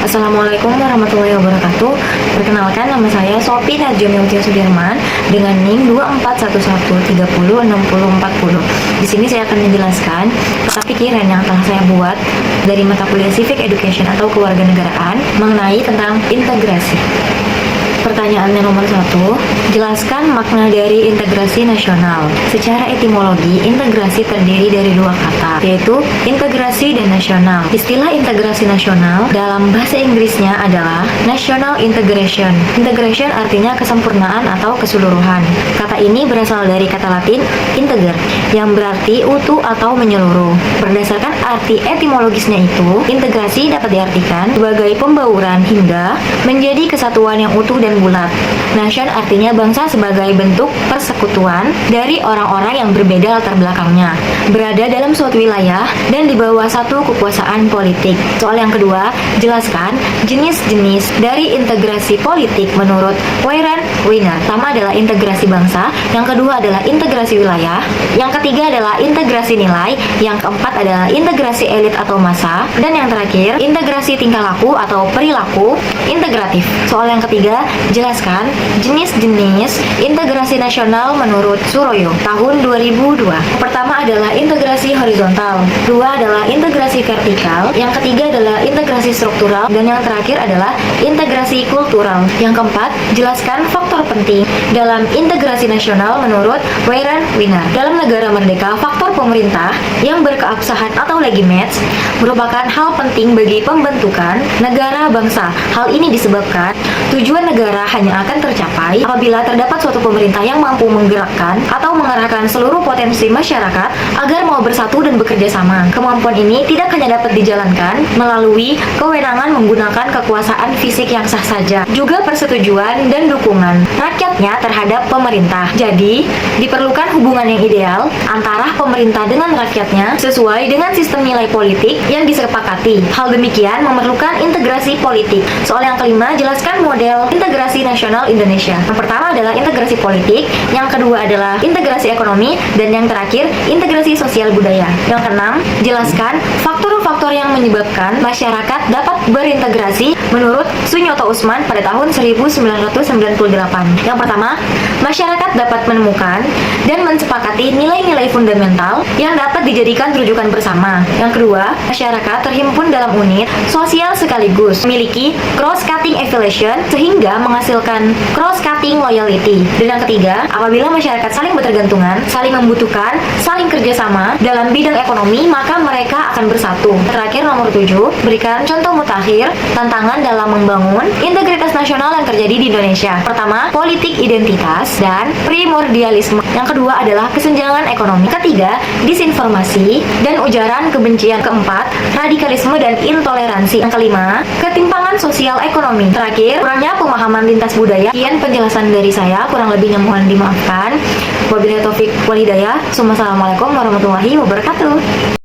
Assalamualaikum warahmatullahi wabarakatuh. Perkenalkan, nama saya Sophie Najjomiutia Sudirman dengan NIM 2411306040. Di sini saya akan menjelaskan peta pikiran yang telah saya buat dari mata kuliah Civic Education atau Kewarganegaraan mengenai tentang integrasi. Pertanyaannya nomor 1, jelaskan makna dari integrasi nasional. Secara etimologi, integrasi terdiri dari dua kata, yaitu integrasi dan nasional. Istilah integrasi nasional dalam bahasa Inggrisnya adalah national integration. Integration artinya kesempurnaan atau keseluruhan. Kata ini berasal dari kata Latin integer, yang berarti utuh atau menyeluruh. Berdasarkan arti etimologisnya itu, integrasi dapat diartikan sebagai pembauran hingga menjadi kesatuan yang utuh dan bulat. Nation artinya bangsa sebagai bentuk persekutuan dari orang-orang yang berbeda latar belakangnya, berada dalam suatu wilayah dan di bawah satu kekuasaan politik. Soal yang kedua, jelaskan jenis-jenis dari integrasi politik menurut Weyran Wiener. Pertama adalah integrasi bangsa, yang kedua adalah integrasi wilayah, yang ketiga adalah integrasi nilai, yang keempat adalah integrasi elit atau massa, dan yang terakhir integrasi tingkah laku atau perilaku integratif. Soal yang ketiga, jelaskan jenis-jenis integrasi nasional menurut Suroyo tahun 2002. Pertama adalah integrasi horizontal, kedua adalah integrasi vertikal, yang ketiga adalah integrasi struktural, dan yang terakhir adalah integrasi kultural. Yang keempat, jelaskan faktor penting dalam integrasi nasional menurut Weyran Wiener. Dalam negara merdeka, faktor pemerintah yang berkeabsahan atau legitimate merupakan hal penting bagi pembentukan negara bangsa. Hal ini disebabkan tujuan negara hanya akan tercapai apabila terdapat suatu pemerintah yang mampu menggerakkan atau mengarahkan seluruh potensi masyarakat agar mau bersatu dan bekerja sama. Kemampuan ini tidak hanya dapat dijalankan melalui kewenangan menggunakan kekuasaan fisik yang sah saja, juga persetujuan dan dukungan rakyatnya terhadap pemerintah. Jadi, diperlukan hubungan yang ideal antara pemerintah dengan rakyatnya sesuai dengan sistem nilai politik yang disepakati. Hal demikian memerlukan integrasi politik. Soal yang kelima, jelaskan model integrasi nasional Indonesia. Yang pertama adalah integrasi politik, yang kedua adalah integrasi ekonomi, dan yang terakhir integrasi sosial budaya. Yang keenam, jelaskan faktor-faktor yang menyebabkan masyarakat dapat berintegrasi menurut Sunyoto Usman pada tahun 1998. Yang pertama, masyarakat dapat menemukan dan mensepakati nilai-nilai fundamental yang dapat dijadikan rujukan bersama. Yang kedua, masyarakat terhimpun dalam unit sosial sekaligus memiliki cross-cutting affiliation sehingga menghasilkan cross-cutting loyalty. Dan yang ketiga, apabila masyarakat saling bertergantungan, saling membutuhkan, saling kerjasama dalam bidang ekonomi, maka mereka akan bersatu. Terakhir, nomor 7, berikan contoh mutakhir tantangan dalam membangun integritas nasional yang terjadi di Indonesia. Pertama, politik identitas dan primordialisme. Yang kedua adalah kesenjangan ekonomi. Ketiga, disinformasi dan ujaran kebencian. Keempat, radikalisme dan intoleransi. Yang kelima, ketimpangan sosial ekonomi. Terakhir, kurangnya pemahaman lintas budaya. Sekian penjelasan dari saya, kurang lebihnya mohon dimaafkan. Wabillahi taufik wal hidayah. Assalamualaikum warahmatullahi wabarakatuh.